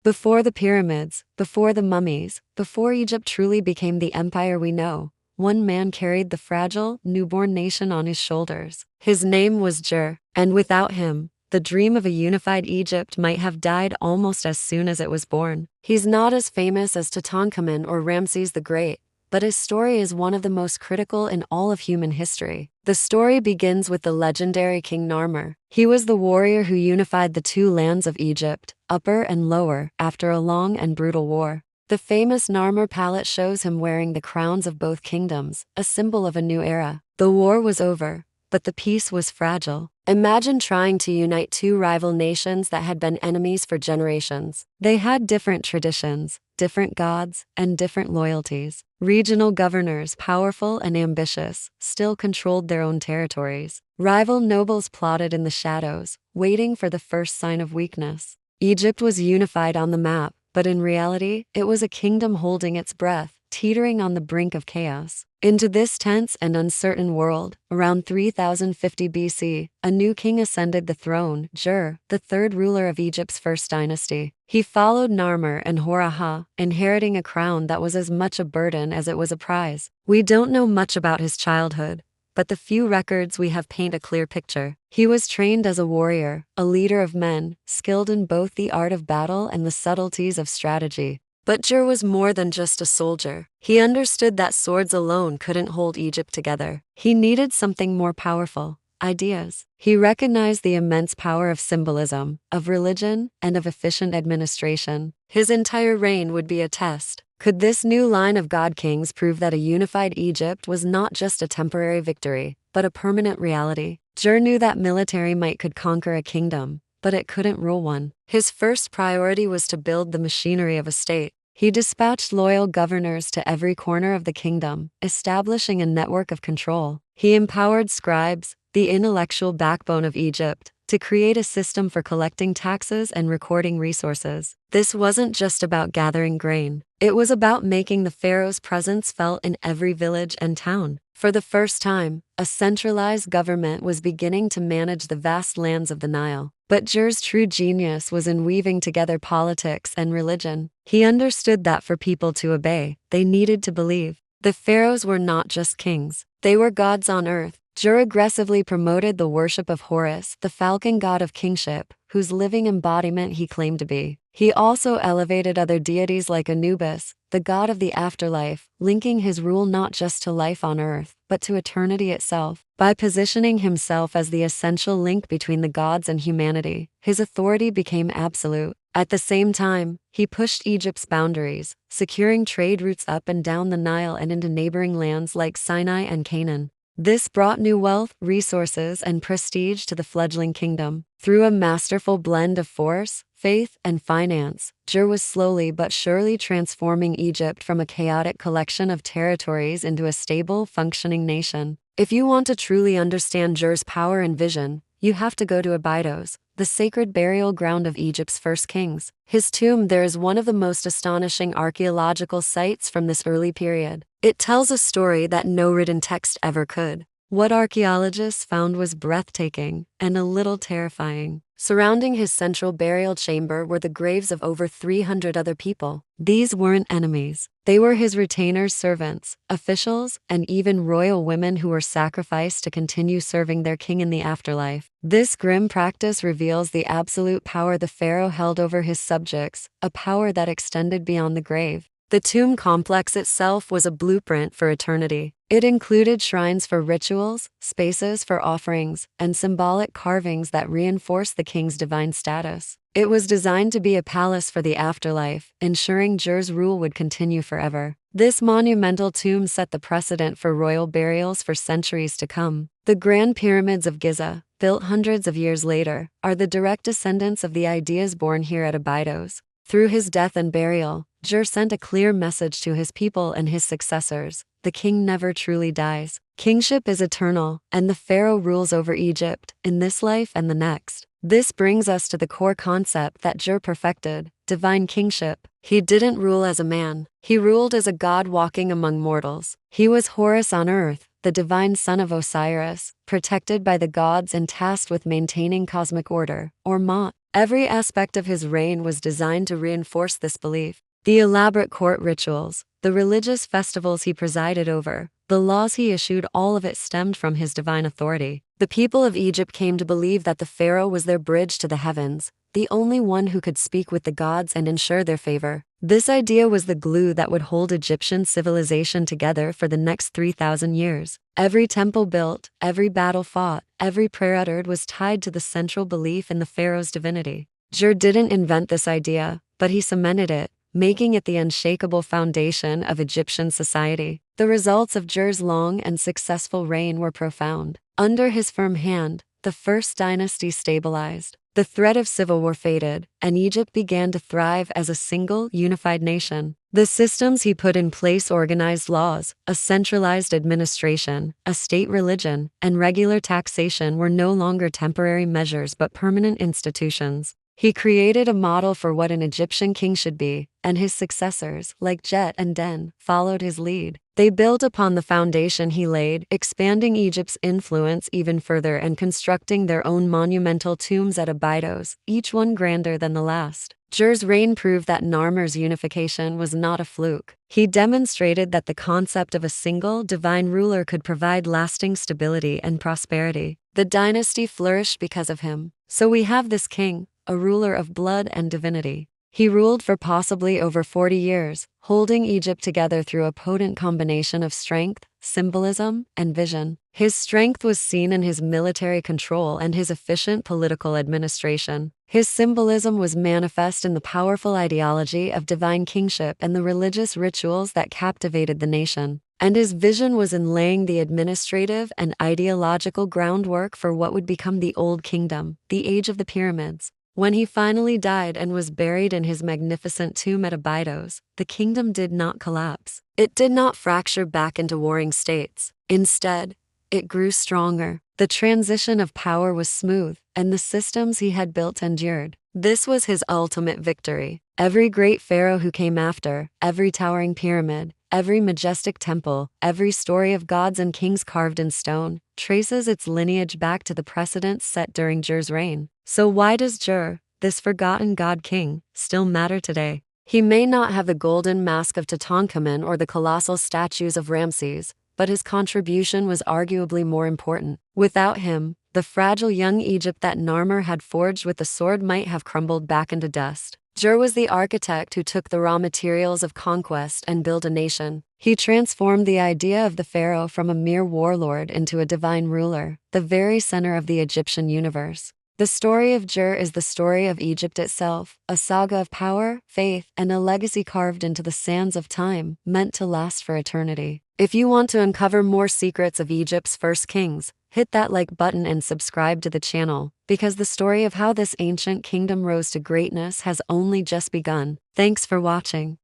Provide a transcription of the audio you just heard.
Before the pyramids, before the mummies, before Egypt truly became the empire we know, one man carried the fragile, newborn nation on his shoulders. His name was Djer, and without him, the dream of a unified Egypt might have died almost as soon as it was born. He's not as famous as Tutankhamun or Ramses the Great, but his story is one of the most critical in all of human history. The story begins with the legendary King Narmer. He was the warrior who unified the two lands of Egypt, Upper and Lower, after a long and brutal war. The famous Narmer palette shows him wearing the crowns of both kingdoms, a symbol of a new era. The war was over, but the peace was fragile. Imagine trying to unite two rival nations that had been enemies for generations. They had different traditions, different gods, and different loyalties. Regional governors, powerful and ambitious, still controlled their own territories. Rival nobles plotted in the shadows, waiting for the first sign of weakness. Egypt was unified on the map, but in reality, it was a kingdom holding its breath, teetering on the brink of chaos. Into this tense and uncertain world, around 3050 BC, a new king ascended the throne, Djer, the third ruler of Egypt's first dynasty. He followed Narmer and Horaha, inheriting a crown that was as much a burden as it was a prize. We don't know much about his childhood, but the few records we have paint a clear picture. He was trained as a warrior, a leader of men, skilled in both the art of battle and the subtleties of strategy. But Djer was more than just a soldier. He understood that swords alone couldn't hold Egypt together. He needed something more powerful: ideas. He recognized the immense power of symbolism, of religion, and of efficient administration. His entire reign would be a test. Could this new line of god kings prove that a unified Egypt was not just a temporary victory, but a permanent reality? Djer knew that military might could conquer a kingdom, but it couldn't rule one. His first priority was to build the machinery of a state. He dispatched loyal governors to every corner of the kingdom, establishing a network of control. He empowered scribes, the intellectual backbone of Egypt, to create a system for collecting taxes and recording resources. This wasn't just about gathering grain. It was about making the pharaoh's presence felt in every village and town. For the first time, a centralized government was beginning to manage the vast lands of the Nile. But Djer's true genius was in weaving together politics and religion. He understood that for people to obey, they needed to believe. The pharaohs were not just kings, they were gods on earth. Djer aggressively promoted the worship of Horus, the falcon god of kingship, whose living embodiment he claimed to be. He also elevated other deities like Anubis, the god of the afterlife, linking his rule not just to life on earth, but to eternity itself. By positioning himself as the essential link between the gods and humanity, his authority became absolute. At the same time, he pushed Egypt's boundaries, securing trade routes up and down the Nile and into neighboring lands like Sinai and Canaan. This brought new wealth, resources, and prestige to the fledgling kingdom. Through a masterful blend of force, faith, and finance, Djer was slowly but surely transforming Egypt from a chaotic collection of territories into a stable, functioning nation. If you want to truly understand Djer's power and vision, you have to go to Abydos, the sacred burial ground of Egypt's first kings. His tomb there is one of the most astonishing archaeological sites from this early period. It tells a story that no written text ever could. What archaeologists found was breathtaking and a little terrifying. Surrounding his central burial chamber were the graves of over 300 other people. These weren't enemies. They were his retainers, servants, officials, and even royal women who were sacrificed to continue serving their king in the afterlife. This grim practice reveals the absolute power the pharaoh held over his subjects, a power that extended beyond the grave. The tomb complex itself was a blueprint for eternity. It included shrines for rituals, spaces for offerings, and symbolic carvings that reinforced the king's divine status. It was designed to be a palace for the afterlife, ensuring Djer's rule would continue forever. This monumental tomb set the precedent for royal burials for centuries to come. The Grand Pyramids of Giza, built hundreds of years later, are the direct descendants of the ideas born here at Abydos. Through his death and burial, Djer sent a clear message to his people and his successors: the king never truly dies. Kingship is eternal, and the pharaoh rules over Egypt, in this life and the next. This brings us to the core concept that Djer perfected: divine kingship. He didn't rule as a man, he ruled as a god walking among mortals. He was Horus on earth, the divine son of Osiris, protected by the gods and tasked with maintaining cosmic order, or Ma'at. Every aspect of his reign was designed to reinforce this belief. The elaborate court rituals, the religious festivals he presided over, the laws he issued, all of it stemmed from his divine authority. The people of Egypt came to believe that the pharaoh was their bridge to the heavens, the only one who could speak with the gods and ensure their favor. This idea was the glue that would hold Egyptian civilization together for the next 3,000 years. Every temple built, every battle fought, every prayer uttered was tied to the central belief in the pharaoh's divinity. Djer didn't invent this idea, but he cemented it, making it the unshakable foundation of Egyptian society. The results of Djer's long and successful reign were profound. Under his firm hand, the first dynasty stabilized. The threat of civil war faded, and Egypt began to thrive as a single, unified nation. The systems he put in place, organized laws, a centralized administration, a state religion, and regular taxation, were no longer temporary measures but permanent institutions. He created a model for what an Egyptian king should be, and his successors, like Djet and Den, followed his lead. They built upon the foundation he laid, expanding Egypt's influence even further and constructing their own monumental tombs at Abydos, each one grander than the last. Djer's reign proved that Narmer's unification was not a fluke. He demonstrated that the concept of a single, divine ruler could provide lasting stability and prosperity. The dynasty flourished because of him. So we have this king, a ruler of blood and divinity. He ruled for possibly over 40 years, holding Egypt together through a potent combination of strength, symbolism, and vision. His strength was seen in his military control and his efficient political administration. His symbolism was manifest in the powerful ideology of divine kingship and the religious rituals that captivated the nation. And his vision was in laying the administrative and ideological groundwork for what would become the Old Kingdom, the age of the pyramids. When he finally died and was buried in his magnificent tomb at Abydos, the kingdom did not collapse. It did not fracture back into warring states. Instead, it grew stronger. The transition of power was smooth, and the systems he had built endured. This was his ultimate victory. Every great pharaoh who came after, every towering pyramid, every majestic temple, every story of gods and kings carved in stone, traces its lineage back to the precedents set during Djer's reign. So why does Djer, this forgotten god king, still matter today? He may not have the golden mask of Tutankhamun or the colossal statues of Ramses, but his contribution was arguably more important. Without him, the fragile young Egypt that Narmer had forged with the sword might have crumbled back into dust. Djer was the architect who took the raw materials of conquest and built a nation. He transformed the idea of the pharaoh from a mere warlord into a divine ruler, the very center of the Egyptian universe. The story of Djer is the story of Egypt itself, a saga of power, faith, and a legacy carved into the sands of time, meant to last for eternity. If you want to uncover more secrets of Egypt's first kings, hit that like button and subscribe to the channel, because the story of how this ancient kingdom rose to greatness has only just begun. Thanks for watching.